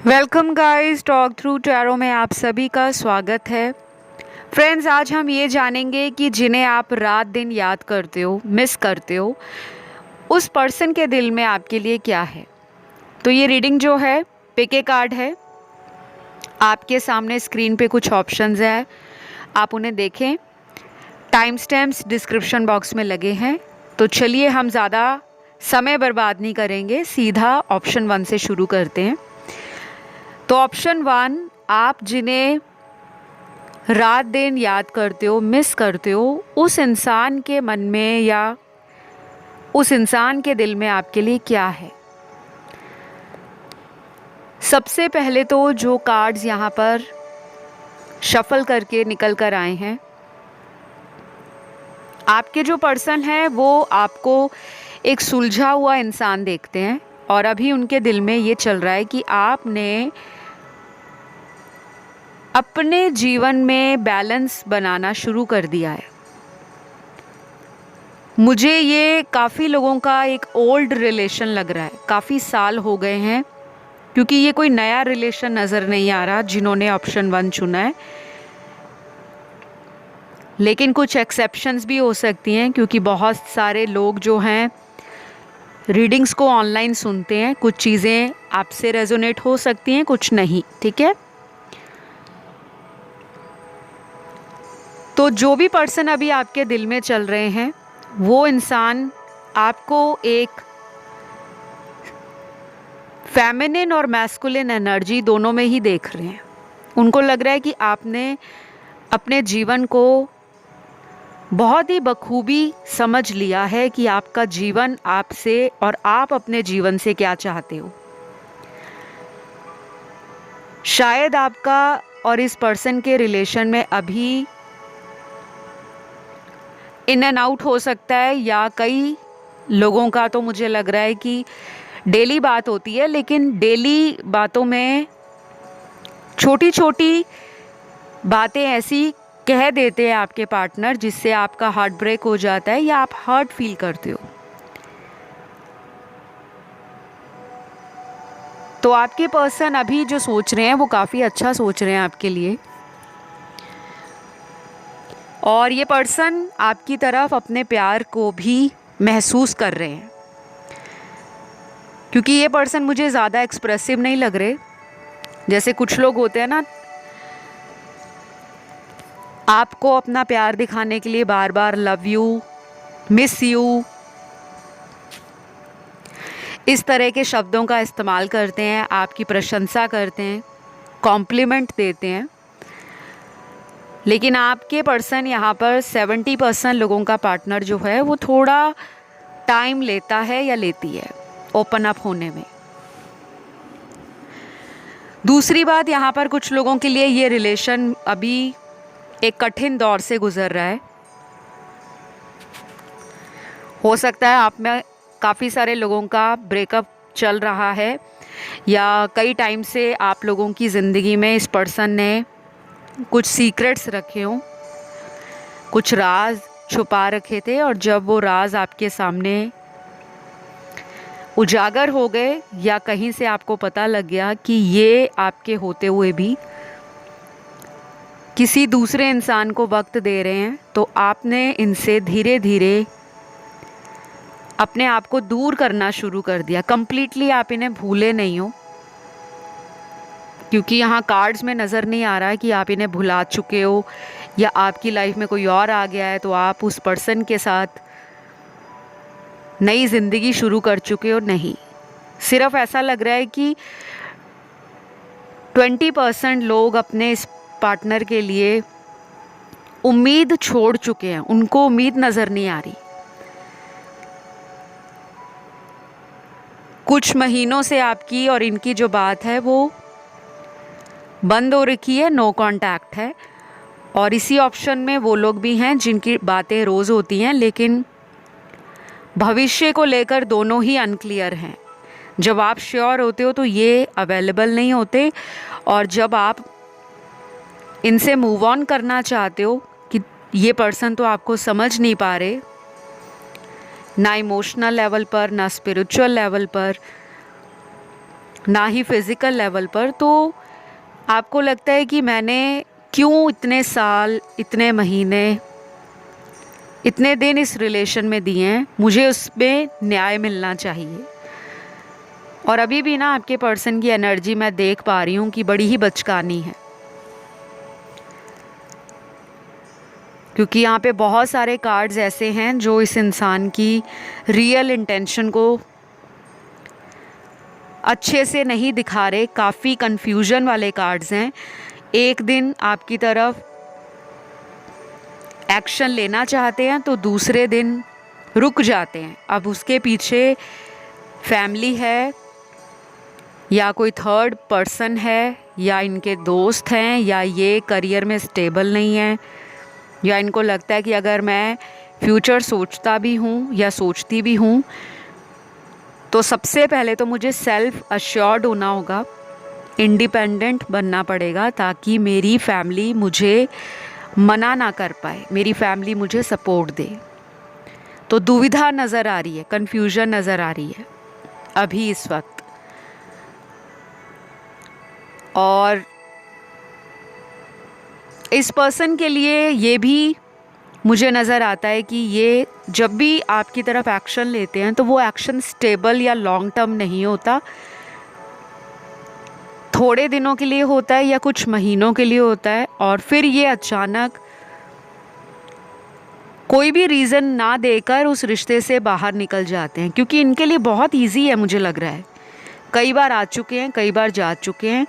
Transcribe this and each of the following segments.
Welcome guys, talk through tarot में आप सभी का स्वागत है। फ्रेंड्स, आज हम ये जानेंगे कि जिन्हें आप रात दिन याद करते हो, मिस करते हो, उस पर्सन के दिल में आपके लिए क्या है। तो ये रीडिंग जो है पिके कार्ड है। आपके सामने स्क्रीन पे कुछ ऑप्शंस हैं, आप उन्हें देखें। टाइम स्टैम्प्स डिस्क्रिप्शन बॉक्स में लगे हैं। तो चलिए हम ज़्यादा समय बर्बाद नहीं करेंगे, सीधा ऑप्शन 1 से शुरू करते हैं। तो ऑप्शन 1, आप जिन्हें रात दिन याद करते हो, मिस करते हो, उस इंसान के मन में या उस इंसान के दिल में आपके लिए क्या है। सबसे पहले तो जो कार्ड्स यहाँ पर शफल करके निकल कर आए हैं, आपके जो पर्सन है वो आपको एक सुलझा हुआ इंसान देखते हैं और अभी उनके दिल में ये चल रहा है कि आपने अपने जीवन में बैलेंस बनाना शुरू कर दिया है। मुझे ये काफ़ी लोगों का एक ओल्ड रिलेशन लग रहा है, काफ़ी साल हो गए हैं, क्योंकि ये कोई नया रिलेशन नज़र नहीं आ रहा जिन्होंने ऑप्शन 1 चुना है। लेकिन कुछ एक्सेप्शंस भी हो सकती हैं, क्योंकि बहुत सारे लोग जो हैं रीडिंग्स को ऑनलाइन सुनते हैं। कुछ चीज़ें आपसे रेजोनेट हो सकती हैं, कुछ नहीं। ठीक है, तो जो भी पर्सन अभी आपके दिल में चल रहे हैं, वो इंसान आपको एक फेमिनिन और मैस्कुलिन एनर्जी दोनों में ही देख रहे हैं। उनको लग रहा है कि आपने अपने जीवन को बहुत ही बखूबी समझ लिया है कि आपका जीवन आपसे और आप अपने जीवन से क्या चाहते हो। शायद आपका और इस पर्सन के रिलेशन में अभी इन एंड आउट हो सकता है, या कई लोगों का तो मुझे लग रहा है कि डेली बात होती है, लेकिन डेली बातों में छोटी छोटी बातें ऐसी कह देते हैं आपके पार्टनर, जिससे आपका हार्ट ब्रेक हो जाता है या आप हर्ट फील करते हो। तो आपके पर्सन अभी जो सोच रहे हैं वो काफ़ी अच्छा सोच रहे हैं आपके लिए, और ये पर्सन आपकी तरफ अपने प्यार को भी महसूस कर रहे हैं, क्योंकि ये पर्सन मुझे ज़्यादा एक्सप्रेसिव नहीं लग रहे। जैसे कुछ लोग होते हैं ना, आपको अपना प्यार दिखाने के लिए बार बार लव यू, मिस यू, इस तरह के शब्दों का इस्तेमाल करते हैं, आपकी प्रशंसा करते हैं, कॉम्प्लीमेंट देते हैं। लेकिन आपके पर्सन यहाँ पर 70% लोगों का पार्टनर जो है वो थोड़ा टाइम लेता है या लेती है ओपन अप होने में। दूसरी बात, यहाँ पर कुछ लोगों के लिए ये रिलेशन अभी एक कठिन दौर से गुजर रहा है। हो सकता है आप में काफ़ी सारे लोगों का ब्रेकअप चल रहा है, या कई टाइम से आप लोगों की ज़िंदगी में इस पर्सन ने कुछ सीक्रेट्स रखे हों, कुछ राज छुपा रखे थे, और जब वो राज आपके सामने उजागर हो गए या कहीं से आपको पता लग गया कि ये आपके होते हुए भी किसी दूसरे इंसान को वक्त दे रहे हैं, तो आपने इनसे धीरे धीरे अपने आप को दूर करना शुरू कर दिया। कंप्लीटली आप इन्हें भूले नहीं हो, क्योंकि यहाँ कार्ड्स में नज़र नहीं आ रहा है कि आप इन्हें भुला चुके हो या आपकी लाइफ में कोई और आ गया है तो आप उस पर्सन के साथ नई ज़िंदगी शुरू कर चुके हो। नहीं, सिर्फ ऐसा लग रहा है कि 20% लोग अपने इस पार्टनर के लिए उम्मीद छोड़ चुके हैं, उनको उम्मीद नज़र नहीं आ रही। कुछ महीनों से आपकी और इनकी जो बात है वो बंद हो रखी है, नो कांटेक्ट है। और इसी ऑप्शन में वो लोग भी हैं जिनकी बातें रोज़ होती हैं, लेकिन भविष्य को लेकर दोनों ही अनक्लियर हैं। जब आप श्योर होते हो तो ये अवेलेबल नहीं होते, और जब आप इनसे मूव ऑन करना चाहते हो कि ये पर्सन तो आपको समझ नहीं पा रहे, ना इमोशनल लेवल पर, ना स्पिरिचुअल लेवल पर, ना ही फिज़िकल लेवल पर। तो आपको लगता है कि मैंने क्यों इतने साल, इतने महीने, इतने दिन इस रिलेशन में दिए हैं, मुझे उसमें न्याय मिलना चाहिए। और अभी भी ना आपके पर्सन की एनर्जी मैं देख पा रही हूँ कि बड़ी ही बचकानी है, क्योंकि यहाँ पे बहुत सारे कार्ड्स ऐसे हैं जो इस इंसान की रियल इंटेंशन को अच्छे से नहीं दिखा रहे। काफ़ी कन्फ्यूजन वाले कार्ड्स हैं। एक दिन आपकी तरफ एक्शन लेना चाहते हैं तो दूसरे दिन रुक जाते हैं। अब उसके पीछे फैमिली है, या कोई थर्ड पर्सन है, या इनके दोस्त हैं, या ये करियर में स्टेबल नहीं है, या इनको लगता है कि अगर मैं फ्यूचर सोचता भी हूँ या सोचती भी हूँ तो सबसे पहले तो मुझे सेल्फ अश्योर्ड होना होगा, इंडिपेंडेंट बनना पड़ेगा, ताकि मेरी फैमिली मुझे मना ना कर पाए, मेरी फैमिली मुझे सपोर्ट दे। तो दुविधा नज़र आ रही है, कन्फ्यूजन नज़र आ रही है अभी इस वक्त। और इस पर्सन के लिए ये भी मुझे नज़र आता है कि ये जब भी आपकी तरफ एक्शन लेते हैं तो वो एक्शन स्टेबल या लॉन्ग टर्म नहीं होता, थोड़े दिनों के लिए होता है या कुछ महीनों के लिए होता है, और फिर ये अचानक कोई भी रीज़न ना देकर उस रिश्ते से बाहर निकल जाते हैं। क्योंकि इनके लिए बहुत ईजी है, मुझे लग रहा है, कई बार आ चुके हैं, कई बार जा चुके हैं,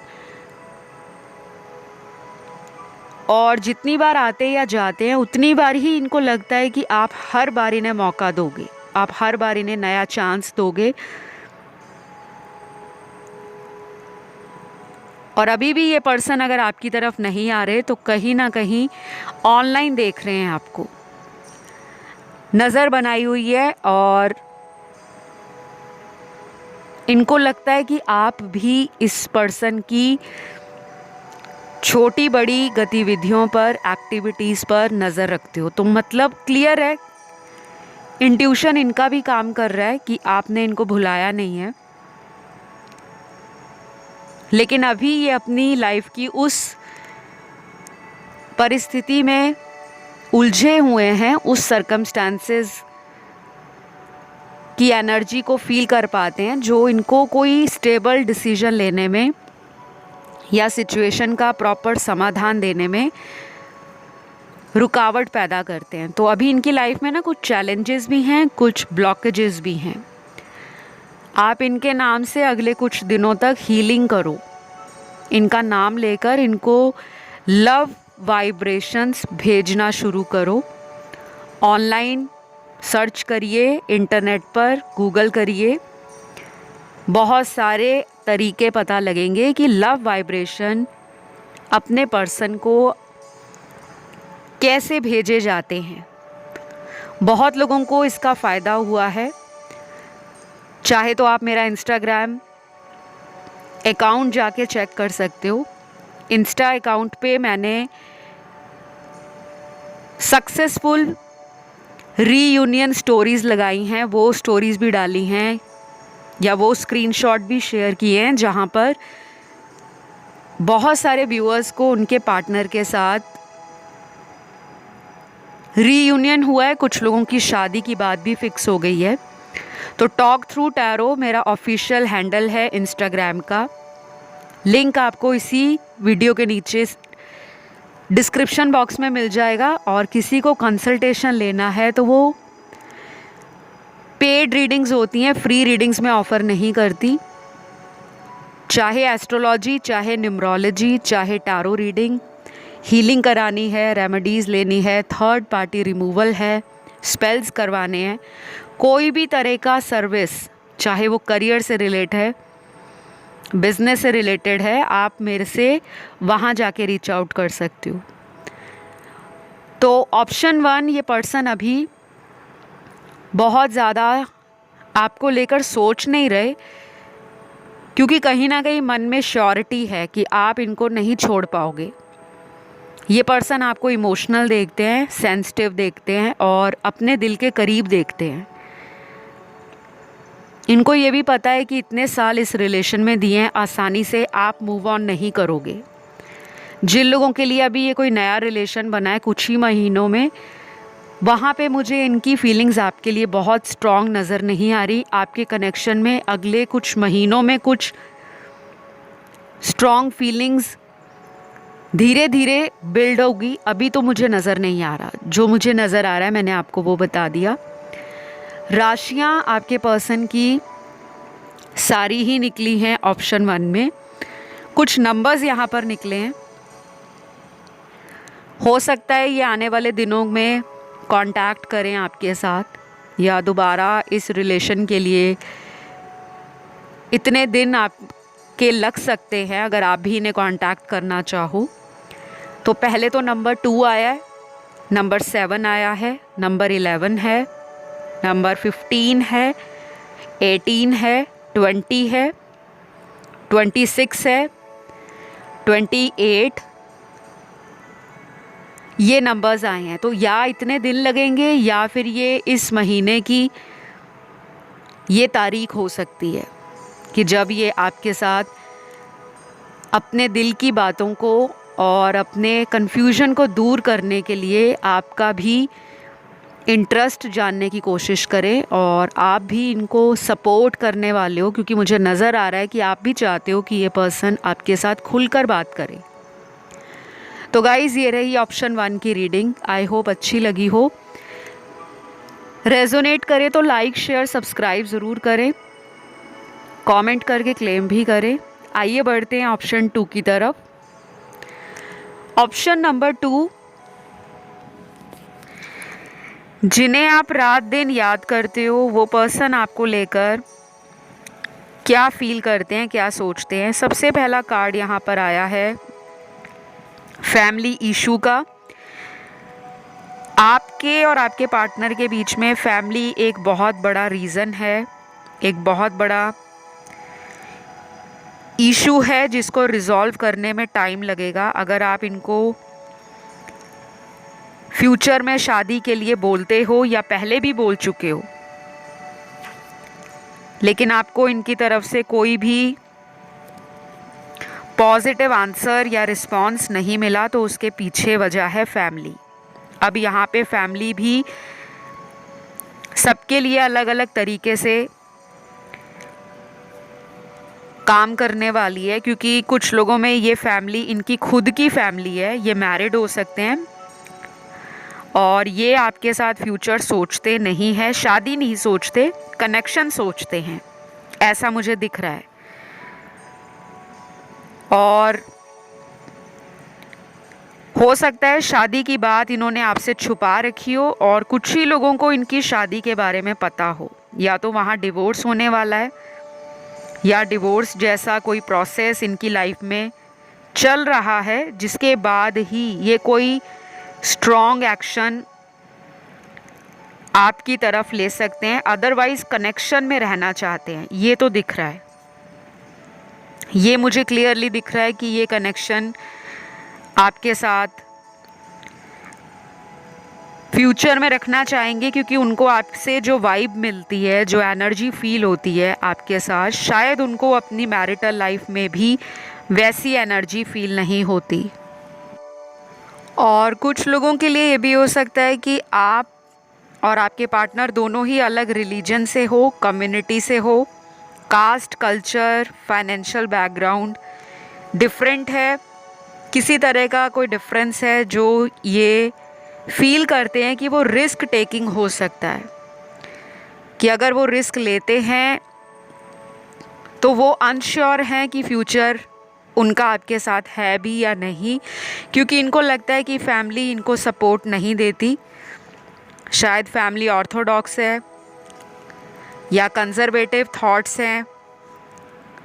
और जितनी बार आते या जाते हैं उतनी बार ही इनको लगता है कि आप हर बार इन्हें मौका दोगे, आप हर बार इन्हें नया चांस दोगे। और अभी भी ये पर्सन अगर आपकी तरफ नहीं आ रहे तो कहीं ना कहीं ऑनलाइन देख रहे हैं, आपको नज़र बनाई हुई है, और इनको लगता है कि आप भी इस पर्सन की छोटी बड़ी गतिविधियों पर, एक्टिविटीज़ पर नज़र रखते हो। तो मतलब क्लियर है, इंट्यूशन इनका भी काम कर रहा है कि आपने इनको भुलाया नहीं है, लेकिन अभी ये अपनी लाइफ की उस परिस्थिति में उलझे हुए हैं, उस सर्कमस्टांसेस की एनर्जी को फील कर पाते हैं जो इनको कोई स्टेबल डिसीजन लेने में या सिचुएशन का प्रॉपर समाधान देने में रुकावट पैदा करते हैं। तो अभी इनकी लाइफ में ना कुछ चैलेंजेस भी हैं, कुछ ब्लॉकेजेस भी हैं। आप इनके नाम से अगले कुछ दिनों तक हीलिंग करो, इनका नाम लेकर इनको लव वाइब्रेशंस भेजना शुरू करो। ऑनलाइन सर्च करिए, इंटरनेट पर गूगल करिए, बहुत सारे तरीके पता लगेंगे कि लव वाइब्रेशन अपने पर्सन को कैसे भेजे जाते हैं। बहुत लोगों को इसका फ़ायदा हुआ है। चाहे तो आप मेरा इंस्टाग्राम अकाउंट जाके चेक कर सकते हो। इंस्टा अकाउंट पे मैंने सक्सेसफुल रीयूनियन स्टोरीज़ लगाई हैं, वो स्टोरीज़ भी डाली हैं, या वो स्क्रीनशॉट भी शेयर किए हैं जहाँ पर बहुत सारे व्यूअर्स को उनके पार्टनर के साथ रीयूनियन हुआ है। कुछ लोगों की शादी की बात भी फिक्स हो गई है। तो टॉक थ्रू टैरो मेरा ऑफिशियल हैंडल है इंस्टाग्राम का, लिंक आपको इसी वीडियो के नीचे डिस्क्रिप्शन बॉक्स में मिल जाएगा। और किसी को कंसल्टेशन लेना है तो वो पेड रीडिंग्स होती हैं, फ्री रीडिंग्स में ऑफ़र नहीं करती। चाहे एस्ट्रोलॉजी, चाहे न्यूमरोलॉजी, चाहे टैरो रीडिंग, हीलिंग करानी है, रेमेडीज़ लेनी है, थर्ड पार्टी रिमूवल है, स्पेल्स करवाने हैं, कोई भी तरह का सर्विस, चाहे वो करियर से रिलेट है, बिजनेस से रिलेटेड है, आप मेरे से वहाँ जाके रीच आउट कर सकते हो। तो ऑप्शन 1, ये पर्सन अभी बहुत ज़्यादा आपको लेकर सोच नहीं रहे, क्योंकि कहीं ना कहीं मन में श्योरिटी है कि आप इनको नहीं छोड़ पाओगे। ये पर्सन आपको इमोशनल देखते हैं, सेंसिटिव देखते हैं, और अपने दिल के करीब देखते हैं। इनको ये भी पता है कि इतने साल इस रिलेशन में दिए हैं, आसानी से आप मूव ऑन नहीं करोगे। जिन लोगों के लिए अभी ये कोई नया रिलेशन बना है कुछ ही महीनों में, वहाँ पे मुझे इनकी फीलिंग्स आपके लिए बहुत स्ट्रॉन्ग नज़र नहीं आ रही। आपके कनेक्शन में अगले कुछ महीनों में कुछ स्ट्रॉन्ग फीलिंग्स धीरे धीरे बिल्ड होगी। अभी तो मुझे नज़र नहीं आ रहा, जो मुझे नज़र आ रहा है मैंने आपको वो बता दिया। राशियाँ आपके पर्सन की सारी ही निकली हैं ऑप्शन 1 में। कुछ नंबर्स यहाँ पर निकले हैं। हो सकता है ये आने वाले दिनों में कांटेक्ट करें आपके साथ, या दोबारा इस रिलेशन के लिए इतने दिन आपके लग सकते हैं अगर आप भी इन्हें कांटेक्ट करना चाहो। तो पहले तो नंबर 2 आया है, नंबर 7 आया है, नंबर 11 है, नंबर 15 है, 18 है, 20 है, 26 है, 28, ये नंबर्स आए हैं। तो या इतने दिन लगेंगे या फिर ये इस महीने की ये तारीख हो सकती है कि जब ये आपके साथ अपने दिल की बातों को और अपने कन्फ्यूजन को दूर करने के लिए आपका भी इंटरेस्ट जानने की कोशिश करें और आप भी इनको सपोर्ट करने वाले हो, क्योंकि मुझे नज़र आ रहा है कि आप भी चाहते हो कि ये पर्सन आपके साथ खुलकर बात करे। तो गाइज़ ये रही ऑप्शन 1 की रीडिंग। आई होप अच्छी लगी हो। रेजोनेट करे तो लाइक शेयर सब्सक्राइब ज़रूर करें, कमेंट करके क्लेम भी करें। आइए बढ़ते हैं ऑप्शन 2 की तरफ। ऑप्शन नंबर 2, जिन्हें आप रात दिन याद करते हो वो पर्सन आपको लेकर क्या फील करते हैं, क्या सोचते हैं। सबसे पहला कार्ड यहाँ पर आया है फैमिली इशू का। आपके और आपके पार्टनर के बीच में फैमिली एक बहुत बड़ा रीज़न है, एक बहुत बड़ा इशू है जिसको रिजॉल्व करने में टाइम लगेगा। अगर आप इनको फ्यूचर में शादी के लिए बोलते हो या पहले भी बोल चुके हो, लेकिन आपको इनकी तरफ से कोई भी पॉजिटिव आंसर या रिस्पॉन्स नहीं मिला, तो उसके पीछे वजह है फैमिली। अब यहाँ पे फैमिली भी सबके लिए अलग अलग तरीके से काम करने वाली है, क्योंकि कुछ लोगों में ये फैमिली इनकी खुद की फैमिली है, ये मैरिड हो सकते हैं और ये आपके साथ फ्यूचर सोचते नहीं है, शादी नहीं सोचते, कनेक्शन सोचते हैं, ऐसा मुझे दिख रहा है। और हो सकता है शादी की बात इन्होंने आपसे छुपा रखी हो और कुछ ही लोगों को इनकी शादी के बारे में पता हो, या तो वहाँ डिवोर्स होने वाला है या डिवोर्स जैसा कोई प्रोसेस इनकी लाइफ में चल रहा है, जिसके बाद ही ये कोई स्ट्रॉन्ग एक्शन आपकी तरफ ले सकते हैं। अदरवाइज कनेक्शन में रहना चाहते हैं, ये तो दिख रहा है, ये मुझे क्लियरली दिख रहा है कि ये कनेक्शन आपके साथ फ्यूचर में रखना चाहेंगे, क्योंकि उनको आपसे जो वाइब मिलती है, जो एनर्जी फील होती है आपके साथ, शायद उनको अपनी मैरिटल लाइफ में भी वैसी एनर्जी फील नहीं होती। और कुछ लोगों के लिए ये भी हो सकता है कि आप और आपके पार्टनर दोनों ही अलग रिलीजन से हो, कम्युनिटी से हो, caste, culture, financial background different है, किसी तरह का कोई डिफरेंस है जो ये फील करते हैं कि वो रिस्क टेकिंग हो सकता है, कि अगर वो रिस्क लेते हैं तो वो अनश्योर हैं कि फ्यूचर उनका आपके साथ है भी या नहीं, क्योंकि इनको लगता है कि फैमिली इनको सपोर्ट नहीं देती। शायद फैमिली ऑर्थोडॉक्स है या कंजर्वेटिव थॉट्स हैं।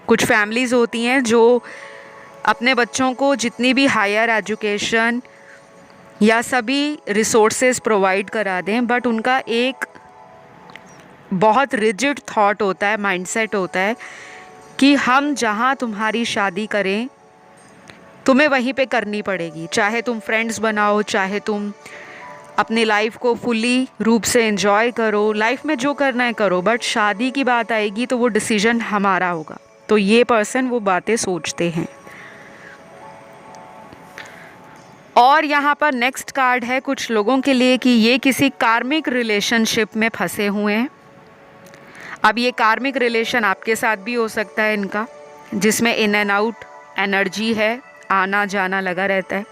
कुछ फैमिलीज़ होती हैं जो अपने बच्चों को जितनी भी हायर एजुकेशन या सभी रिसोर्सेज प्रोवाइड करा दें, बट उनका एक बहुत रिजिड थॉट होता है, माइंडसेट होता है कि हम जहाँ तुम्हारी शादी करें तुम्हें वहीं पे करनी पड़ेगी, चाहे तुम फ्रेंड्स बनाओ, चाहे तुम अपनी लाइफ को फुली रूप से एंजॉय करो, लाइफ में जो करना है करो, बट शादी की बात आएगी तो वो डिसीजन हमारा होगा। तो ये पर्सन वो बातें सोचते हैं। और यहाँ पर नेक्स्ट कार्ड है कुछ लोगों के लिए कि ये किसी कार्मिक रिलेशनशिप में फंसे हुए हैं। अब ये कार्मिक रिलेशन आपके साथ भी हो सकता है इनका, जिसमें इन एंड आउट एनर्जी है, आना जाना लगा रहता है।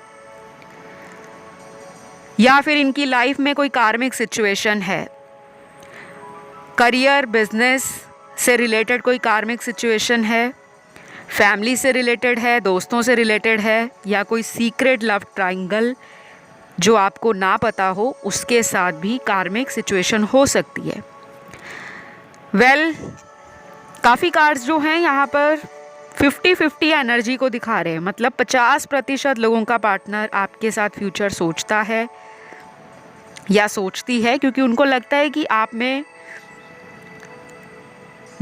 या फिर इनकी लाइफ में कोई कार्मिक सिचुएशन है, करियर बिजनेस से रिलेटेड कोई कार्मिक सिचुएशन है, फैमिली से रिलेटेड है, दोस्तों से रिलेटेड है, या कोई सीक्रेट लव ट्रायंगल जो आपको ना पता हो उसके साथ भी कार्मिक सिचुएशन हो सकती है। काफ़ी कार्ड्स जो हैं यहाँ पर 50-50 एनर्जी को दिखा रहे हैं। मतलब 50% लोगों का पार्टनर आपके साथ फ्यूचर सोचता है या सोचती है, क्योंकि उनको लगता है कि आप में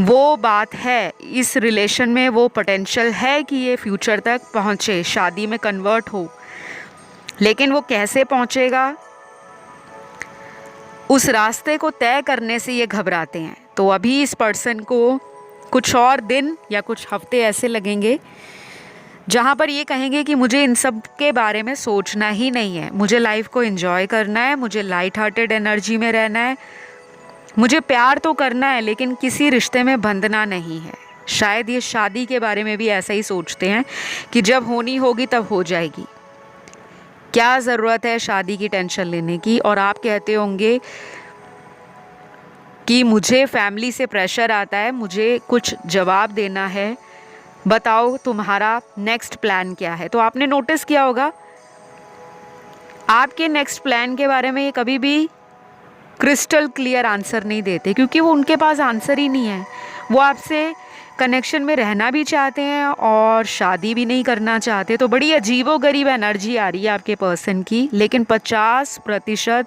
वो बात है, इस रिलेशन में वो पोटेंशियल है कि ये फ्यूचर तक पहुँचे, शादी में कन्वर्ट हो। लेकिन वो कैसे पहुँचेगा, उस रास्ते को तय करने से ये घबराते हैं। तो अभी इस पर्सन को कुछ और दिन या कुछ हफ्ते ऐसे लगेंगे जहाँ पर ये कहेंगे कि मुझे इन सब के बारे में सोचना ही नहीं है, मुझे लाइफ को एंजॉय करना है, मुझे लाइट हार्टेड एनर्जी में रहना है, मुझे प्यार तो करना है लेकिन किसी रिश्ते में बंधना नहीं है। शायद ये शादी के बारे में भी ऐसा ही सोचते हैं कि जब होनी होगी तब हो जाएगी, क्या ज़रूरत है शादी की टेंशन लेने की। और आप कहते होंगे कि मुझे फैमिली से प्रेशर आता है, मुझे कुछ जवाब देना है, बताओ तुम्हारा नेक्स्ट प्लान क्या है। तो आपने नोटिस किया होगा आपके नेक्स्ट प्लान के बारे में ये कभी भी क्रिस्टल क्लियर आंसर नहीं देते, क्योंकि वो उनके पास आंसर ही नहीं है। वो आपसे कनेक्शन में रहना भी चाहते हैं और शादी भी नहीं करना चाहते। तो बड़ी अजीबोगरीब एनर्जी आ रही है आपके पर्सन की। लेकिन 50%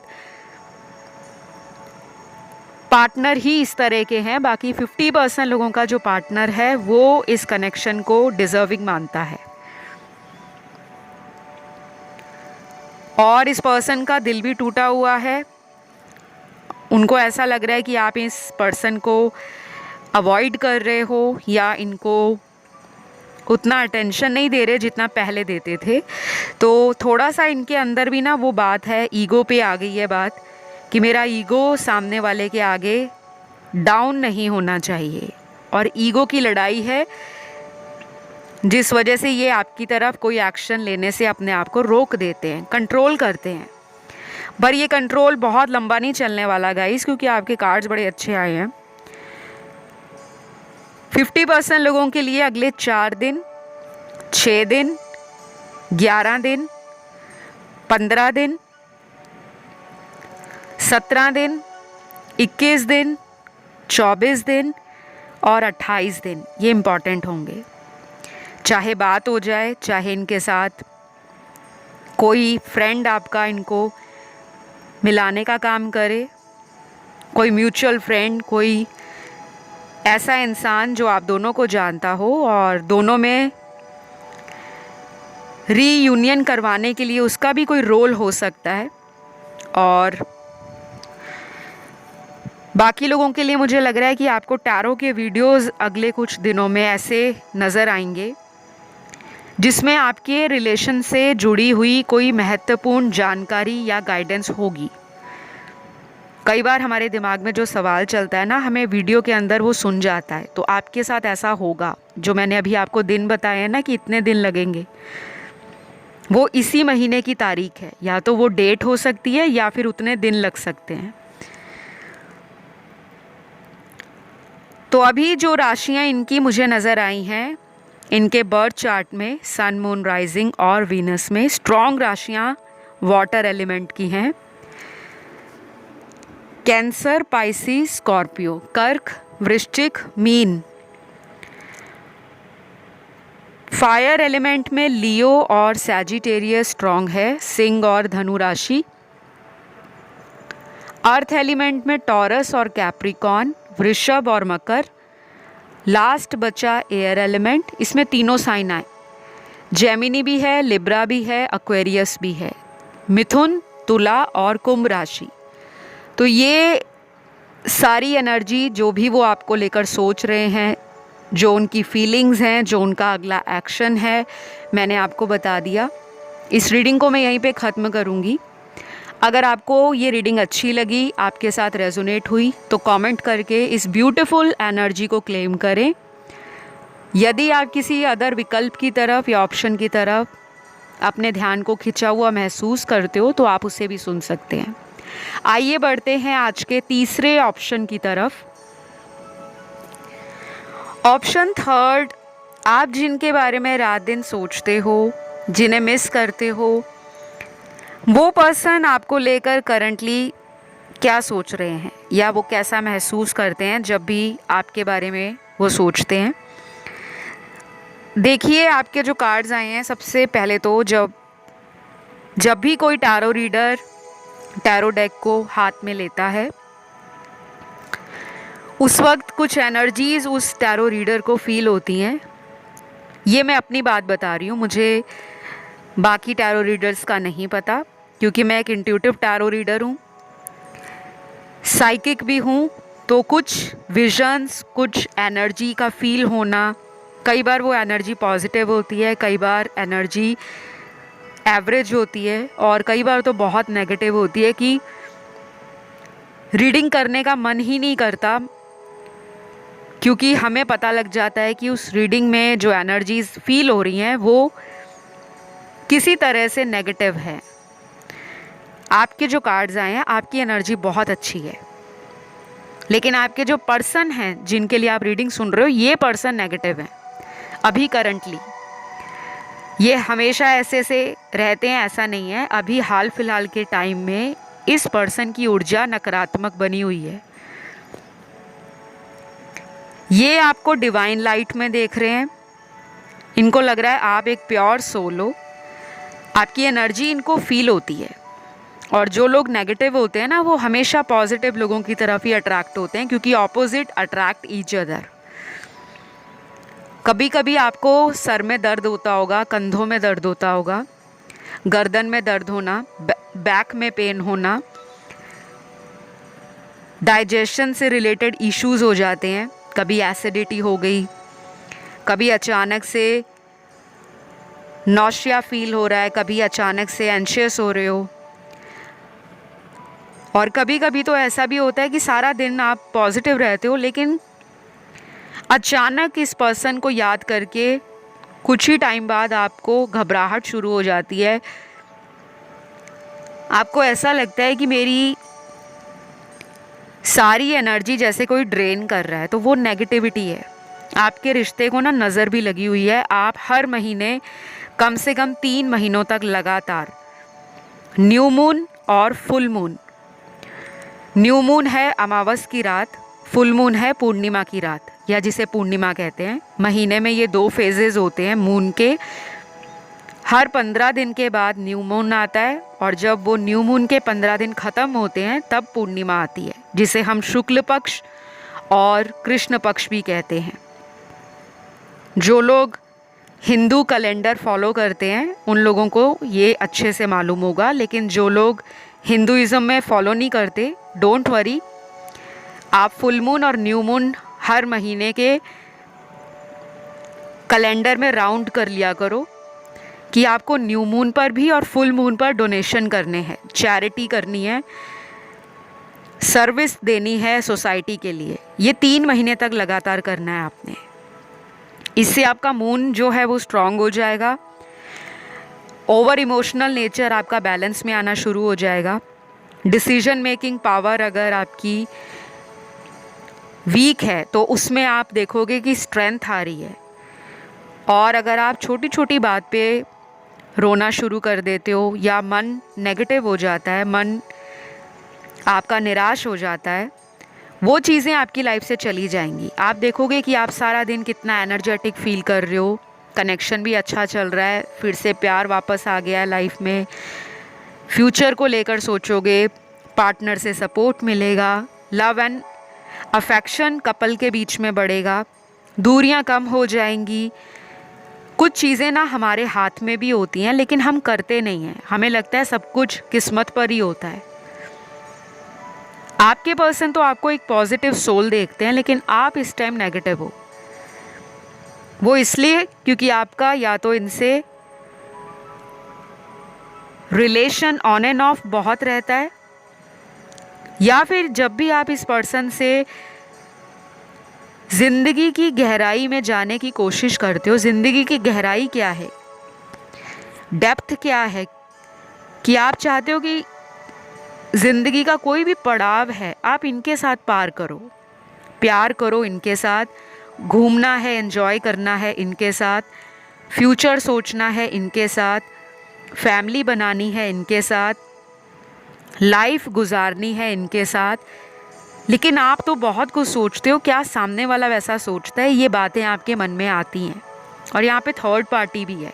पार्टनर ही इस तरह के हैं, बाकी 50% लोगों का जो पार्टनर है वो इस कनेक्शन को डिजर्विंग मानता है। और इस पर्सन का दिल भी टूटा हुआ है। उनको ऐसा लग रहा है कि आप इस पर्सन को अवॉइड कर रहे हो या इनको उतना अटेंशन नहीं दे रहे जितना पहले देते थे। तो थोड़ा सा इनके अंदर भी ना वो बात है, ईगो पे आ गई है बात कि मेरा ईगो सामने वाले के आगे डाउन नहीं होना चाहिए। और ईगो की लड़ाई है जिस वजह से ये आपकी तरफ कोई एक्शन लेने से अपने आप को रोक देते हैं, कंट्रोल करते हैं। पर ये कंट्रोल बहुत लंबा नहीं चलने वाला गाइस, क्योंकि आपके कार्ड्स बड़े अच्छे आए हैं। 50% लोगों के लिए अगले 4 दिन, 6 दिन, 11 दिन, 15 दिन, 17 दिन, 21 दिन, 24 दिन और 28 दिन ये इम्पॉर्टेंट होंगे। चाहे बात हो जाए, चाहे इनके साथ कोई फ्रेंड आपका इनको मिलाने का काम करे, कोई म्यूचुअल फ्रेंड, कोई ऐसा इंसान जो आप दोनों को जानता हो और दोनों में रीयूनियन करवाने के लिए उसका भी कोई रोल हो सकता है। और बाकी लोगों के लिए मुझे लग रहा है कि आपको टैरो के वीडियोस अगले कुछ दिनों में ऐसे नज़र आएंगे जिसमें आपके रिलेशन से जुड़ी हुई कोई महत्वपूर्ण जानकारी या गाइडेंस होगी। कई बार हमारे दिमाग में जो सवाल चलता है ना, हमें वीडियो के अंदर वो सुन जाता है। तो आपके साथ ऐसा होगा। जो मैंने अभी आपको दिन बताए हैं ना कि इतने दिन लगेंगे, वो इसी महीने की तारीख है। या तो वो डेट हो सकती है या फिर उतने दिन लग सकते हैं। तो अभी जो राशियां इनकी मुझे नज़र आई हैं, इनके बर्थ चार्ट में सन, मून, राइजिंग और वीनस में स्ट्रॉन्ग राशियां वाटर एलिमेंट की हैं। कैंसर, पाइसिस, स्कॉर्पियो, कर्क, वृश्चिक, मीन। फायर एलिमेंट में लियो और सैजिटेरियस स्ट्रॉन्ग है, सिंह और धनु राशि। अर्थ एलिमेंट में टॉरस और कैप्रिकॉन, वृषभ और मकर। लास्ट बचा एयर एलिमेंट, इसमें तीनों साइन आए, जेमिनी भी है, लिब्रा भी है, एक्वेरियस भी है। मिथुन, तुला और कुंभ राशि। तो ये सारी एनर्जी जो भी वो आपको लेकर सोच रहे हैं, जो उनकी फीलिंग्स हैं, जो उनका अगला एक्शन है, मैंने आपको बता दिया। इस रीडिंग को मैं यहीं पे ख़त्म करूँगी। अगर आपको ये रीडिंग अच्छी लगी, आपके साथ रेजोनेट हुई, तो कमेंट करके इस ब्यूटीफुल एनर्जी को क्लेम करें। यदि आप किसी अदर विकल्प की तरफ या ऑप्शन की तरफ अपने ध्यान को खिंचा हुआ महसूस करते हो तो आप उसे भी सुन सकते हैं। आइए बढ़ते हैं आज के तीसरे ऑप्शन की तरफ। ऑप्शन थर्ड, आप जिनके बारे में रात दिन सोचते हो, जिन्हें मिस करते हो, वो पर्सन आपको लेकर करंटली क्या सोच रहे हैं या वो कैसा महसूस करते हैं जब भी आपके बारे में वो सोचते हैं। देखिए आपके जो कार्ड्स आए हैं, सबसे पहले तो जब भी कोई टैरो रीडर टैरो डेक को हाथ में लेता है, उस वक्त कुछ एनर्जीज़ उस टैरो रीडर को फील होती हैं। ये मैं अपनी बात बता रही हूँ, मुझे बाकी टैरो रीडर्स का नहीं पता, क्योंकि मैं एक इंट्यूटिव टैरो रीडर हूँ, साइकिक भी हूँ। तो कुछ विजन्स, कुछ एनर्जी का फील होना, कई बार वो एनर्जी पॉजिटिव होती है, कई बार एनर्जी एवरेज होती है, और कई बार तो बहुत नेगेटिव होती है कि रीडिंग करने का मन ही नहीं करता, क्योंकि हमें पता लग जाता है कि उस रीडिंग में जो एनर्जीज़ फील हो रही हैं वो किसी तरह से नेगेटिव है। आपके जो कार्ड्स आए हैं, आपकी एनर्जी बहुत अच्छी है, लेकिन आपके जो पर्सन हैं जिनके लिए आप रीडिंग सुन रहे हो, ये पर्सन नेगेटिव है अभी करंटली। ये हमेशा ऐसे से रहते हैं ऐसा नहीं है, अभी हाल फिलहाल के टाइम में इस पर्सन की ऊर्जा नकारात्मक बनी हुई है। ये आपको डिवाइन लाइट में देख रहे हैं, इनको लग रहा है आप एक प्योर सोल हो, आपकी एनर्जी इनको फील होती है। और जो लोग नेगेटिव होते हैं ना, वो हमेशा पॉजिटिव लोगों की तरफ ही अट्रैक्ट होते हैं, क्योंकि ऑपोजिट अट्रैक्ट ईच अदर। कभी कभी आपको सर में दर्द होता होगा, कंधों में दर्द होता होगा, गर्दन में दर्द होना, बैक में पेन होना, डाइजेशन से रिलेटेड इश्यूज हो जाते हैं, कभी एसिडिटी हो गई, कभी अचानक से नौशिया फील हो रहा है, कभी अचानक से एंशियस हो रहे हो, और कभी कभी तो ऐसा भी होता है कि सारा दिन आप पॉजिटिव रहते हो, लेकिन अचानक इस पर्सन को याद करके कुछ ही टाइम बाद आपको घबराहट शुरू हो जाती है। आपको ऐसा लगता है कि मेरी सारी एनर्जी जैसे कोई ड्रेन कर रहा है, तो वो नेगेटिविटी है। आपके रिश्ते को ना नज़र भी लगी हुई है। आप हर महीने कम से कम 3 महीनों तक लगातार न्यू मून और फुल मून, न्यू मून है अमावस की रात, फुल मून है पूर्णिमा की रात, या जिसे पूर्णिमा कहते हैं। महीने में ये 2 फेजेस होते हैं मून के। हर 15 दिन के बाद न्यू मून आता है, और जब वो न्यू मून के 15 दिन ख़त्म होते हैं तब पूर्णिमा आती है, जिसे हम शुक्ल पक्ष और कृष्ण पक्ष भी कहते हैं। जो लोग हिंदू कैलेंडर फॉलो करते हैं उन लोगों को ये अच्छे से मालूम होगा, लेकिन जो लोग हिंदुइज़्म में फॉलो नहीं करते, डोंट वरी, आप फुल मून और न्यू मून हर महीने के कैलेंडर में राउंड कर लिया करो कि आपको न्यू मून पर भी और फुल मून पर डोनेशन करने हैं, चैरिटी करनी है, सर्विस देनी है सोसाइटी के लिए। ये 3 महीने तक लगातार करना है आपने। इससे आपका मून जो है वो स्ट्रांग हो जाएगा, ओवर इमोशनल नेचर आपका बैलेंस में आना शुरू हो जाएगा, डिसीजन मेकिंग पावर अगर आपकी वीक है तो उसमें आप देखोगे कि स्ट्रेंथ आ रही है। और अगर आप छोटी छोटी बात पे रोना शुरू कर देते हो या मन नेगेटिव हो जाता है, मन आपका निराश हो जाता है, वो चीज़ें आपकी लाइफ से चली जाएंगी। आप देखोगे कि आप सारा दिन कितना एनर्जेटिक फील कर रहे हो, कनेक्शन भी अच्छा चल रहा है, फिर से प्यार वापस आ गया है लाइफ में, फ्यूचर को लेकर सोचोगे, पार्टनर से सपोर्ट मिलेगा, लव एंड अफेक्शन कपल के बीच में बढ़ेगा, दूरियां कम हो जाएंगी, कुछ चीज़ें ना हमारे हाथ में भी होती हैं लेकिन हम करते नहीं हैं, हमें लगता है सब कुछ किस्मत पर ही होता है। आपके पर्सन तो आपको एक पॉजिटिव सोल देखते हैं लेकिन आप इस टाइम नेगेटिव हो। वो इसलिए क्योंकि आपका या तो इनसे रिलेशन ऑन एंड ऑफ बहुत रहता है, या फिर जब भी आप इस पर्सन से ज़िंदगी की गहराई में जाने की कोशिश करते हो, ज़िंदगी की गहराई क्या है, डेप्थ क्या है, कि आप चाहते हो कि ज़िंदगी का कोई भी पड़ाव है आप इनके साथ पार करो, प्यार करो इनके साथ, घूमना है, एंजॉय करना है इनके साथ, फ्यूचर सोचना है इनके साथ, फैमिली बनानी है इनके साथ, लाइफ गुजारनी है इनके साथ। लेकिन आप तो बहुत कुछ सोचते हो, क्या सामने वाला वैसा सोचता है, ये बातें आपके मन में आती हैं। और यहाँ पे थर्ड पार्टी भी है।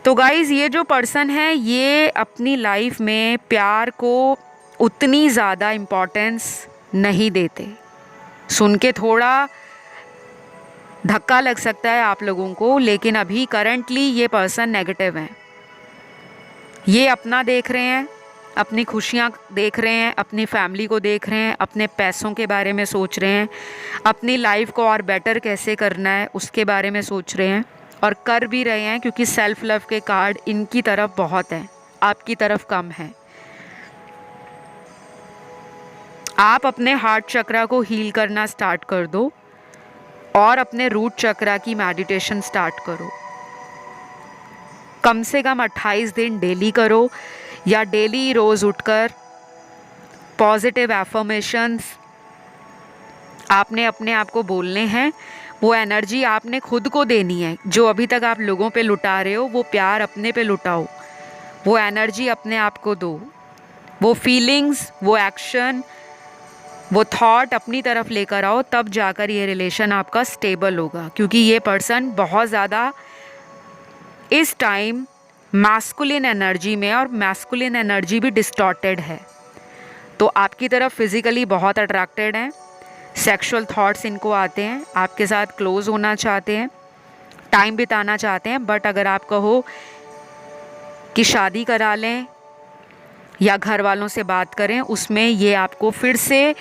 तो गाइज ये जो पर्सन है ये अपनी लाइफ में प्यार को उतनी ज़्यादा इम्पोर्टेंस नहीं देते। सुन के थोड़ा धक्का लग सकता है आप लोगों को, लेकिन अभी करंटली ये पर्सन नेगेटिव है। ये अपना देख रहे हैं, अपनी खुशियाँ देख रहे हैं, अपनी फैमिली को देख रहे हैं, अपने पैसों के बारे में सोच रहे हैं, अपनी लाइफ को और बेटर कैसे करना है उसके बारे में सोच रहे हैं, और कर भी रहे हैं क्योंकि सेल्फ लव के कार्ड इनकी तरफ बहुत हैं, आपकी तरफ कम है। आप अपने हार्ट चक्रा को हील करना स्टार्ट कर दो और अपने रूट चक्रा की मेडिटेशन स्टार्ट करो। कम से कम 28 दिन डेली करो, या डेली रोज़ उठकर पॉजिटिव एफर्मेशंस आपने अपने आप को बोलने हैं। वो एनर्जी आपने खुद को देनी है। जो अभी तक आप लोगों पे लुटा रहे हो वो प्यार अपने पे लुटाओ, वो एनर्जी अपने आप को दो, वो फीलिंग्स, वो एक्शन, वो थॉट अपनी तरफ लेकर आओ, तब जाकर ये रिलेशन आपका स्टेबल होगा। क्योंकि ये पर्सन बहुत ज़्यादा इस टाइम मैस्कुलिन एनर्जी में, और मैस्कुलिन एनर्जी भी डिस्टॉर्टेड है, तो आपकी तरफ फिज़िकली बहुत अट्रैक्टेड हैं, सेक्सुअल थॉट्स इनको आते हैं, आपके साथ क्लोज होना चाहते हैं, टाइम बिताना चाहते हैं। बट अगर आप कहो कि शादी करा लें या घर वालों से बात करें, उसमें ये आपको फिर से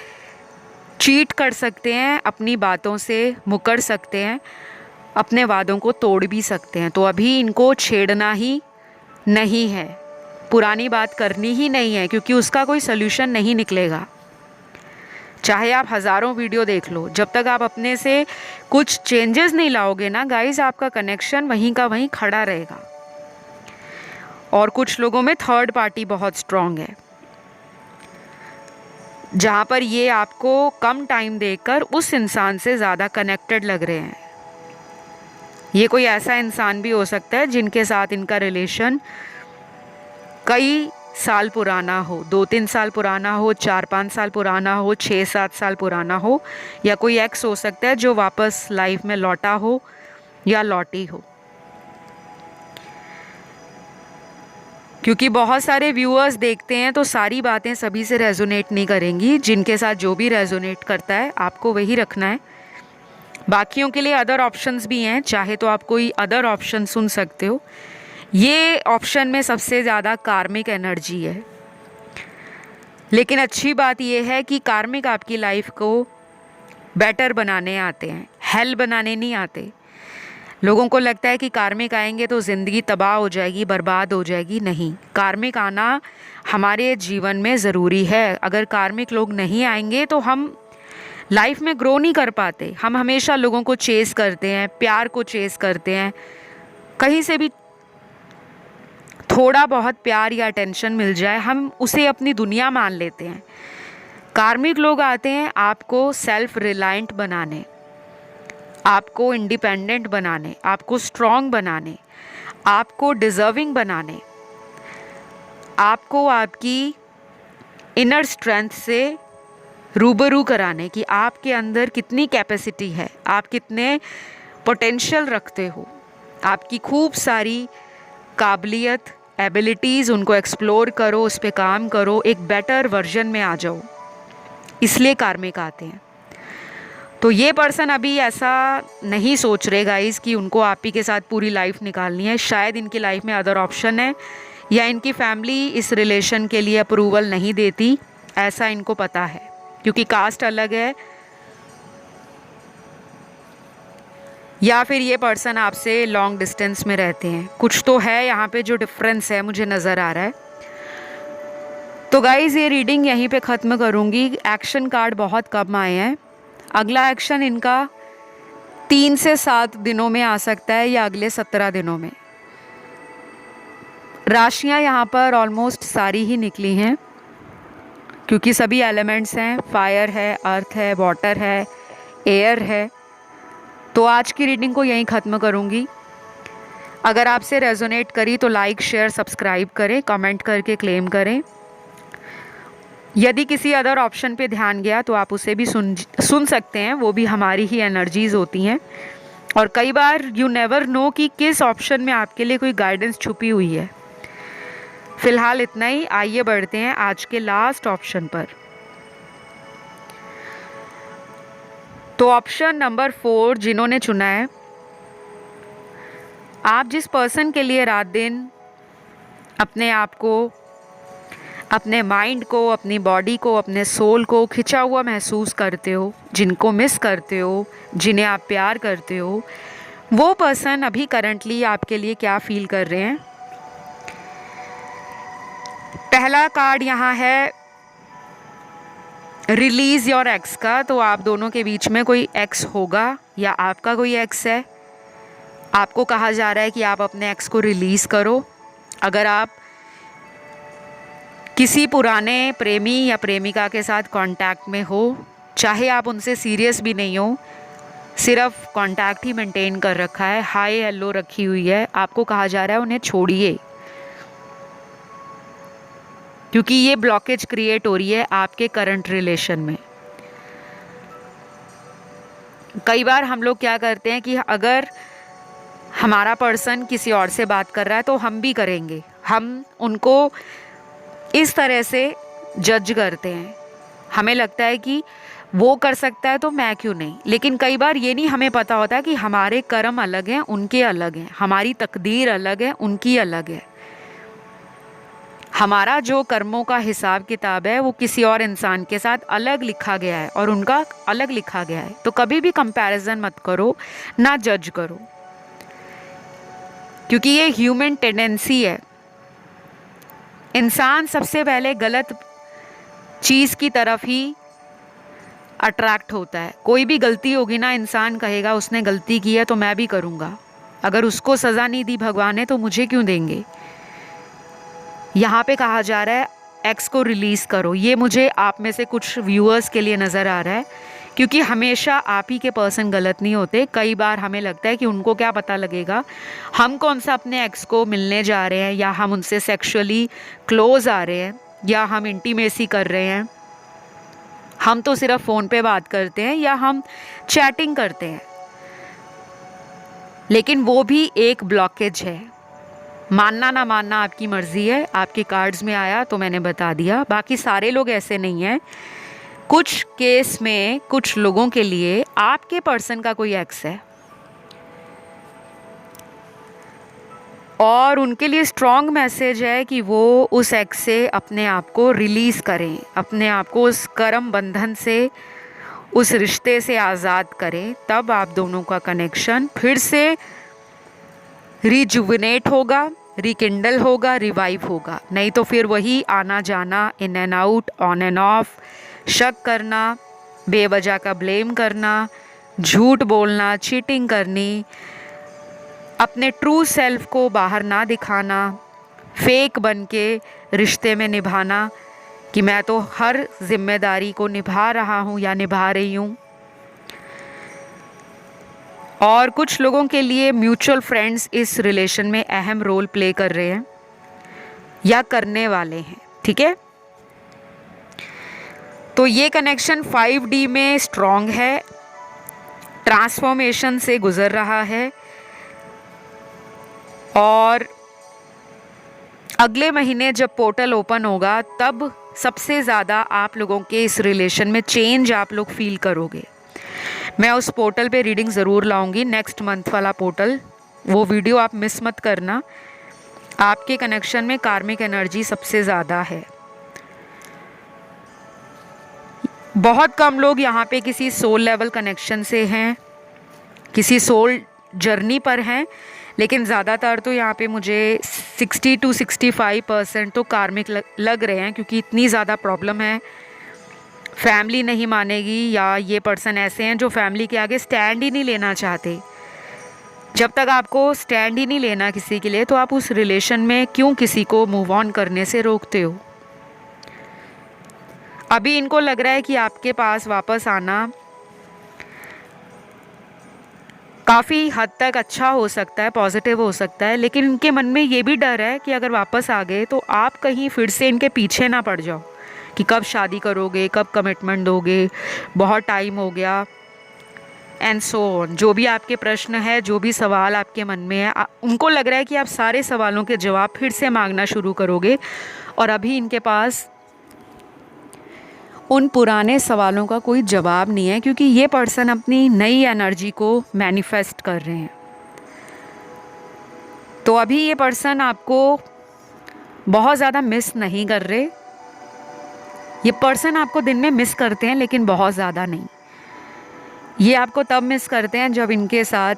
चीट कर सकते हैं, अपनी बातों से मुकर सकते हैं, अपने वादों को तोड़ भी सकते हैं। तो अभी इनको छेड़ना ही नहीं है, पुरानी बात करनी ही नहीं है, क्योंकि उसका कोई सल्यूशन नहीं निकलेगा। चाहे आप हज़ारों वीडियो देख लो, जब तक आप अपने से कुछ चेंजेस नहीं लाओगे ना गाइस, आपका कनेक्शन वहीं का वहीं खड़ा रहेगा। और कुछ लोगों में थर्ड पार्टी बहुत स्ट्रांग है, जहाँ पर ये आपको कम टाइम देकर उस इंसान से ज़्यादा कनेक्टेड लग रहे हैं। ये कोई ऐसा इंसान भी हो सकता है जिनके साथ इनका रिलेशन कई साल पुराना हो, 2-3 साल पुराना हो, 4-5 साल पुराना हो, 6-7 साल पुराना हो, या कोई एक्स हो सकता है जो वापस लाइफ में लौटा हो या लौटी हो। क्योंकि बहुत सारे व्यूअर्स देखते हैं तो सारी बातें सभी से रेजोनेट नहीं करेंगी, जिनके साथ जो भी रेजोनेट करता है आपको वही रखना है। बाकियों के लिए अदर ऑप्शंस भी हैं, चाहे तो आप कोई अदर ऑप्शन सुन सकते हो। ये ऑप्शन में सबसे ज़्यादा कार्मिक एनर्जी है, लेकिन अच्छी बात यह है कि कार्मिक आपकी लाइफ को बेटर बनाने आते हैं, हेल बनाने नहीं आते। लोगों को लगता है कि कार्मिक आएंगे तो ज़िंदगी तबाह हो जाएगी, बर्बाद हो जाएगी। नहीं, कार्मिक आना हमारे जीवन में ज़रूरी है। अगर कार्मिक लोग नहीं आएंगे तो हम लाइफ में ग्रो नहीं कर पाते। हम हमेशा लोगों को चेस करते हैं, प्यार को चेस करते हैं, कहीं से भी थोड़ा बहुत प्यार या अटेंशन मिल जाए हम उसे अपनी दुनिया मान लेते हैं। कार्मिक लोग आते हैं आपको सेल्फ रिलायंट बनाने, आपको इंडिपेंडेंट बनाने, आपको स्ट्रॉन्ग बनाने, आपको डिज़र्विंग बनाने, आपको आपकी इनर स्ट्रेंथ से रूबरू कराने कि आपके अंदर कितनी कैपेसिटी है, आप कितने पोटेंशियल रखते हो, आपकी खूब सारी काबिलियत, एबिलिटीज़, उनको एक्सप्लोर करो, उस पर काम करो, एक बेटर वर्जन में आ जाओ। इसलिए कार्मिक आते हैं। तो ये पर्सन अभी ऐसा नहीं सोच रहे गाइस कि उनको आप ही के साथ पूरी लाइफ निकालनी है। शायद इनकी लाइफ में अदर ऑप्शन है, या इनकी फैमिली इस रिलेशन के लिए अप्रूवल नहीं देती, ऐसा इनको पता है, क्योंकि कास्ट अलग है। या फिर ये पर्सन आपसे लॉन्ग डिस्टेंस में रहते हैं, कुछ तो है यहाँ पे जो डिफरेंस है मुझे नज़र आ रहा है। तो गाइज़ ये रीडिंग यहीं पे ख़त्म करूँगी। एक्शन कार्ड बहुत कम आए हैं। अगला एक्शन इनका 3 से 7 दिनों में आ सकता है, या अगले 17 दिनों में। राशियाँ यहाँ पर ऑलमोस्ट सारी ही निकली हैं, क्योंकि सभी एलिमेंट्स हैं, फायर है, अर्थ है, वाटर है, एयर है। तो आज की रीडिंग को यहीं ख़त्म करूँगी। अगर आपसे रेजोनेट करी तो लाइक शेयर सब्सक्राइब करें, कमेंट करके क्लेम करें। यदि किसी अदर ऑप्शन पे ध्यान गया तो आप उसे भी सुन सकते हैं, वो भी हमारी ही एनर्जीज़ होती हैं। और कई बार यू नेवर नो कि किस ऑप्शन में आपके लिए कोई गाइडेंस छुपी हुई है। फिलहाल इतना ही, आइए बढ़ते हैं आज के लास्ट ऑप्शन पर। तो ऑप्शन नंबर 4 जिन्होंने चुना है, आप जिस पर्सन के लिए रात दिन अपने आप को, अपने माइंड को, अपनी बॉडी को, अपने सोल को खिंचा हुआ महसूस करते हो, जिनको मिस करते हो, जिन्हें आप प्यार करते हो, वो पर्सन अभी करंटली आपके लिए क्या फील कर रहे हैं। पहला कार्ड यहाँ है रिलीज़ योर एक्स का। तो आप दोनों के बीच में कोई एक्स होगा, या आपका कोई एक्स है। आपको कहा जा रहा है कि आप अपने एक्स को रिलीज़ करो। अगर आप किसी पुराने प्रेमी या प्रेमिका के साथ कांटेक्ट में हो, चाहे आप उनसे सीरियस भी नहीं हो, सिर्फ कांटेक्ट ही मेंटेन कर रखा है, हाय हेलो रखी हुई है, आपको कहा जा रहा है उन्हें छोड़िए, क्योंकि ये ब्लॉकेज क्रिएट हो रही है आपके करंट रिलेशन में। कई बार हम लोग क्या करते हैं कि अगर हमारा पर्सन किसी और से बात कर रहा है तो हम भी करेंगे, हम उनको इस तरह से जज करते हैं। हमें लगता है कि वो कर सकता है तो मैं क्यों नहीं। लेकिन कई बार ये नहीं हमें पता होता कि हमारे कर्म अलग हैं, उनके अलग हैं, हमारी तकदीर अलग है, उनकी अलग है। हमारा जो कर्मों का हिसाब किताब है वो किसी और इंसान के साथ अलग लिखा गया है और उनका अलग लिखा गया है। तो कभी भी कंपैरिजन मत करो, ना जज करो, क्योंकि ये ह्यूमन टेंडेंसी है। इंसान सबसे पहले गलत चीज़ की तरफ ही अट्रैक्ट होता है। कोई भी गलती होगी ना, इंसान कहेगा उसने गलती की है तो मैं भी करूँगा। अगर उसको सज़ा नहीं दी भगवान ने तो मुझे क्यों देंगे। यहाँ पे कहा जा रहा है एक्स को रिलीज़ करो। ये मुझे आप में से कुछ व्यूअर्स के लिए नज़र आ रहा है, क्योंकि हमेशा आप ही के पर्सन गलत नहीं होते। कई बार हमें लगता है कि उनको क्या पता लगेगा, हम कौन सा अपने एक्स को मिलने जा रहे हैं, या हम उनसे सेक्सुअली क्लोज आ रहे हैं, या हम इंटीमेसी कर रहे हैं। हम तो सिर्फ फ़ोन पे बात करते हैं या हम चैटिंग करते हैं, लेकिन वो भी एक ब्लॉकेज है। मानना ना मानना आपकी मर्ज़ी है। आपके कार्ड्स में आया तो मैंने बता दिया। बाकी सारे लोग ऐसे नहीं हैं। कुछ केस में कुछ लोगों के लिए आपके पर्सन का कोई एक्स है और उनके लिए स्ट्रॉन्ग मैसेज है कि वो उस एक्स से अपने आप को रिलीज़ करें, अपने आप को उस कर्म बंधन से, उस रिश्ते से आज़ाद करें। तब आप दोनों का कनेक्शन फिर से रिजुविनेट होगा, रिकिंडल होगा, रिवाइव होगा। नहीं तो फिर वही आना जाना, in and out, on end of, शक करना, बेवजह का ब्लेम करना, झूठ बोलना, चीटिंग करनी, अपने ट्रू सेल्फ को बाहर ना दिखाना, फेक बन के रिश्ते में निभाना कि मैं तो हर जिम्मेदारी को निभा रहा हूँ या निभा रही हूँ। और कुछ लोगों के लिए म्यूचुअल फ्रेंड्स इस रिलेशन में अहम रोल प्ले कर रहे हैं या करने वाले हैं। ठीक है, तो ये कनेक्शन 5D में स्ट्रॉन्ग है, ट्रांसफॉर्मेशन से गुजर रहा है, और अगले महीने जब पोर्टल ओपन होगा तब सबसे ज़्यादा आप लोगों के इस रिलेशन में चेंज आप लोग फील करोगे। मैं उस पोर्टल पे रीडिंग ज़रूर लाऊंगी, नेक्स्ट मंथ वाला पोर्टल, वो वीडियो आप मिस मत करना। आपके कनेक्शन में कार्मिक एनर्जी सबसे ज़्यादा है। बहुत कम लोग यहाँ पे किसी सोल लेवल कनेक्शन से हैं, किसी सोल जर्नी पर हैं, लेकिन ज़्यादातर तो यहाँ पे मुझे 60 to 65% तो कार्मिक लग रहे हैं, क्योंकि इतनी ज़्यादा प्रॉब्लम है। फैमिली नहीं मानेगी, या ये पर्सन ऐसे हैं जो फैमिली के आगे स्टैंड ही नहीं लेना चाहते। जब तक आपको स्टैंड ही नहीं लेना किसी के लिए, तो आप उस रिलेशन में क्यों किसी को मूव ऑन करने से रोकते हो। अभी इनको लग रहा है कि आपके पास वापस आना काफ़ी हद तक अच्छा हो सकता है, पॉजिटिव हो सकता है, लेकिन इनके मन में ये भी डर है कि अगर वापस आ गए तो आप कहीं फिर से इनके पीछे ना पड़ जाओ कि कब शादी करोगे, कब कमिटमेंट दोगे, बहुत टाइम हो गया, एंड सो ऑन। जो भी आपके प्रश्न है, जो भी सवाल आपके मन में है, उनको लग रहा है कि आप सारे सवालों के जवाब फिर से मांगना शुरू करोगे, और अभी इनके पास उन पुराने सवालों का कोई जवाब नहीं है, क्योंकि ये पर्सन अपनी नई एनर्जी को मैनिफेस्ट कर रहे हैं। तो अभी ये पर्सन आपको बहुत ज़्यादा मिस नहीं कर रहे। ये पर्सन आपको दिन में मिस करते हैं, लेकिन बहुत ज़्यादा नहीं। ये आपको तब मिस करते हैं जब इनके साथ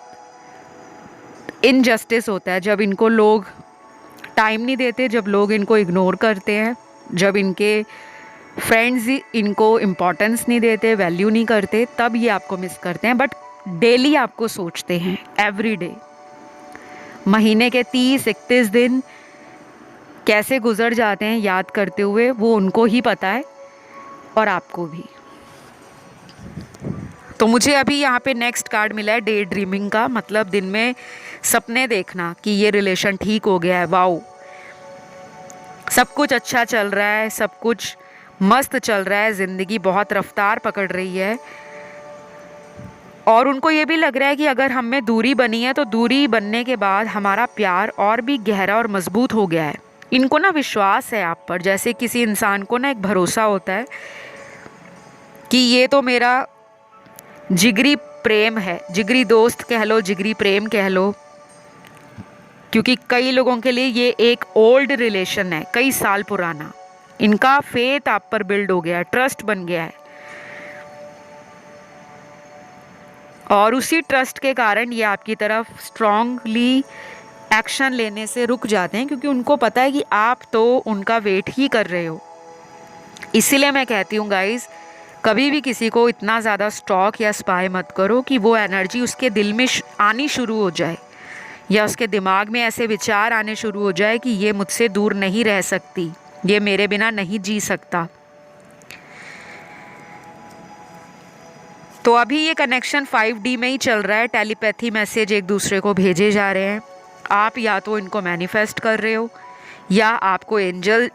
इनजस्टिस होता है, जब इनको लोग टाइम नहीं देते, जब लोग इनको इग्नोर करते हैं, जब इनके फ्रेंड्स इनको इम्पोर्टेंस नहीं देते, वैल्यू नहीं करते, तब ये आपको मिस करते हैं। बट डेली आपको सोचते हैं, एवरी डे। महीने के 30-31 दिन कैसे गुजर जाते हैं याद करते हुए, वो उनको ही पता है, और आपको भी। तो मुझे अभी यहाँ पे नेक्स्ट कार्ड मिला है डे ड्रीमिंग का, मतलब दिन में सपने देखना कि ये रिलेशन ठीक हो गया है, वाओ, सब कुछ अच्छा चल रहा है, सब कुछ मस्त चल रहा है, ज़िंदगी बहुत रफ्तार पकड़ रही है। और उनको ये भी लग रहा है कि अगर हम में दूरी बनी है, तो दूरी बनने के बाद हमारा प्यार और भी गहरा और मजबूत हो गया है। इनको ना विश्वास है आप पर, जैसे किसी इंसान को ना एक भरोसा होता है कि ये तो मेरा जिगरी प्रेम है, जिगरी दोस्त कह लो, जिगरी प्रेम कह लो, क्योंकि कई लोगों के लिए ये एक ओल्ड रिलेशन है, कई साल पुराना। इनका फेथ आप पर बिल्ड हो गया है, ट्रस्ट बन गया है, और उसी ट्रस्ट के कारण ये आपकी तरफ स्ट्रांगली एक्शन लेने से रुक जाते हैं, क्योंकि उनको पता है कि आप तो उनका वेट ही कर रहे हो। इसीलिए मैं कहती हूँ गाइस, कभी भी किसी को इतना ज़्यादा स्टॉक या स्पाई मत करो कि वो एनर्जी उसके दिल में आनी शुरू हो जाए, या उसके दिमाग में ऐसे विचार आने शुरू हो जाए कि ये मुझसे दूर नहीं रह सकती, ये मेरे बिना नहीं जी सकता। तो अभी ये कनेक्शन 5D में ही चल रहा है, टेलीपैथी मैसेज एक दूसरे को भेजे जा रहे हैं। आप या तो इनको मैनिफेस्ट कर रहे हो, या आपको एंजल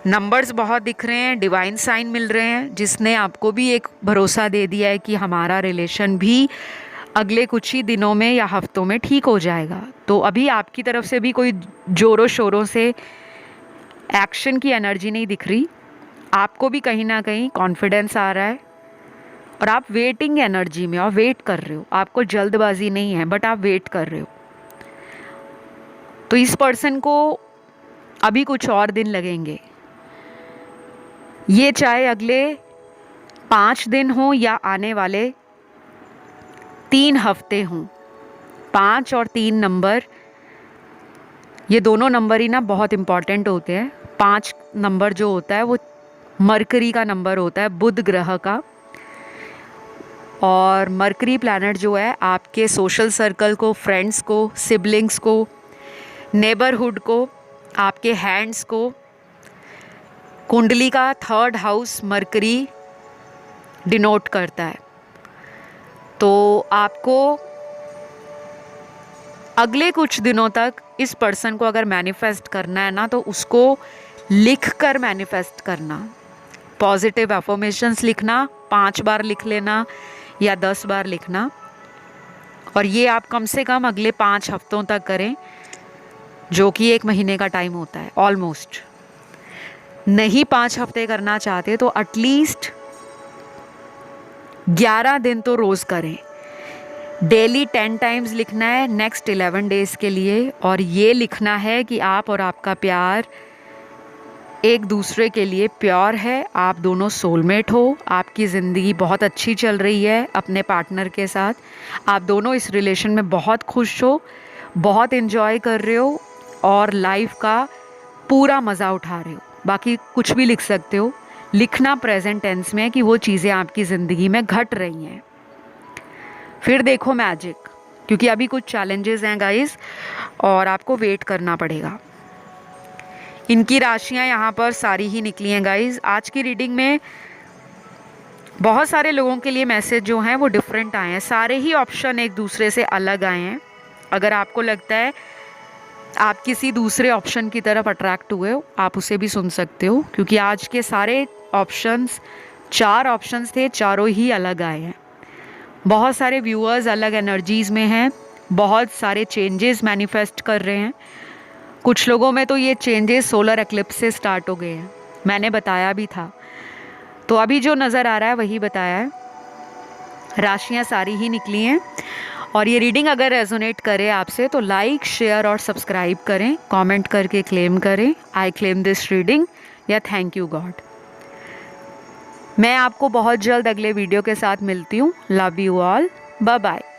नंबर्स बहुत दिख रहे हैं, डिवाइन साइन मिल रहे हैं, जिसने आपको भी एक भरोसा दे दिया है कि हमारा रिलेशन भी अगले कुछ ही दिनों में या हफ्तों में ठीक हो जाएगा। तो अभी आपकी तरफ से भी कोई ज़ोरों शोरों से एक्शन की एनर्जी नहीं दिख रही। आपको भी कहीं ना कहीं कॉन्फिडेंस आ रहा है, और आप वेटिंग एनर्जी में और वेट कर रहे हो। आपको जल्दबाजी नहीं है, बट आप वेट कर रहे हो। तो इस पर्सन को अभी कुछ और दिन लगेंगे, ये चाहे अगले 5 दिन हो या आने वाले 3 हफ्ते हों। 5 और 3 नंबर, ये दोनों नंबर ही ना बहुत इम्पॉर्टेंट होते हैं। 5 नंबर जो होता है वो मरकरी का नंबर होता है, बुध ग्रह का। और मरकरी प्लैनेट जो है आपके सोशल सर्कल को, फ्रेंड्स को, सिबलिंग्स को, नेबरहुड को, आपके हैंड्स को, कुंडली का 3rd हाउस मरकरी डिनोट करता है। तो आपको अगले कुछ दिनों तक इस पर्सन को अगर मैनिफेस्ट करना है ना, तो उसको लिख कर मैनिफेस्ट करना। पॉजिटिव अफर्मेशंस लिखना, 5 बार लिख लेना या 10 बार लिखना, और ये आप कम से कम अगले 5 हफ्तों तक करें, जो कि 1 महीने का टाइम होता है ऑलमोस्ट। नहीं 5 हफ्ते करना चाहते तो एटलीस्ट 11 दिन तो रोज़ करें। डेली 10 टाइम्स लिखना है नेक्स्ट 11 डेज़ के लिए, और ये लिखना है कि आप और आपका प्यार एक दूसरे के लिए प्योर है, आप दोनों सोलमेट हो, आपकी ज़िंदगी बहुत अच्छी चल रही है अपने पार्टनर के साथ, आप दोनों इस रिलेशन में बहुत खुश हो, बहुत इन्जॉय कर रहे हो और लाइफ का पूरा मज़ा उठा रहे हो। बाकी कुछ भी लिख सकते हो, लिखना प्रेजेंट टेंस में कि वो चीज़ें आपकी ज़िंदगी में घट रही हैं। फिर देखो मैजिक, क्योंकि अभी कुछ चैलेंजेस हैं गाइस और आपको वेट करना पड़ेगा। इनकी राशियां यहाँ पर सारी ही निकली हैं गाइस। आज की रीडिंग में बहुत सारे लोगों के लिए मैसेज जो हैं वो डिफरेंट आए हैं, सारे ही ऑप्शन एक दूसरे से अलग आए हैं। अगर आपको लगता है आप किसी दूसरे ऑप्शन की तरफ अट्रैक्ट हुए हो, आप उसे भी सुन सकते हो, क्योंकि आज के सारे ऑप्शंस, 4 ऑप्शंस थे, चारों ही अलग आए हैं। बहुत सारे व्यूअर्स अलग एनर्जीज़ में हैं, बहुत सारे चेंजेस मैनिफेस्ट कर रहे हैं। कुछ लोगों में तो ये चेंजेस सोलर एक्लिप्स से स्टार्ट हो गए हैं, मैंने बताया भी था। तो अभी जो नज़र आ रहा है वही बताया है। राशियाँ सारी ही निकली हैं और ये रीडिंग अगर रेजोनेट करे आपसे तो लाइक, शेयर और सब्सक्राइब करें, कमेंट करके क्लेम करें आई क्लेम दिस रीडिंग या थैंक यू गॉड। मैं आपको बहुत जल्द अगले वीडियो के साथ मिलती हूँ। Love you all, bye bye.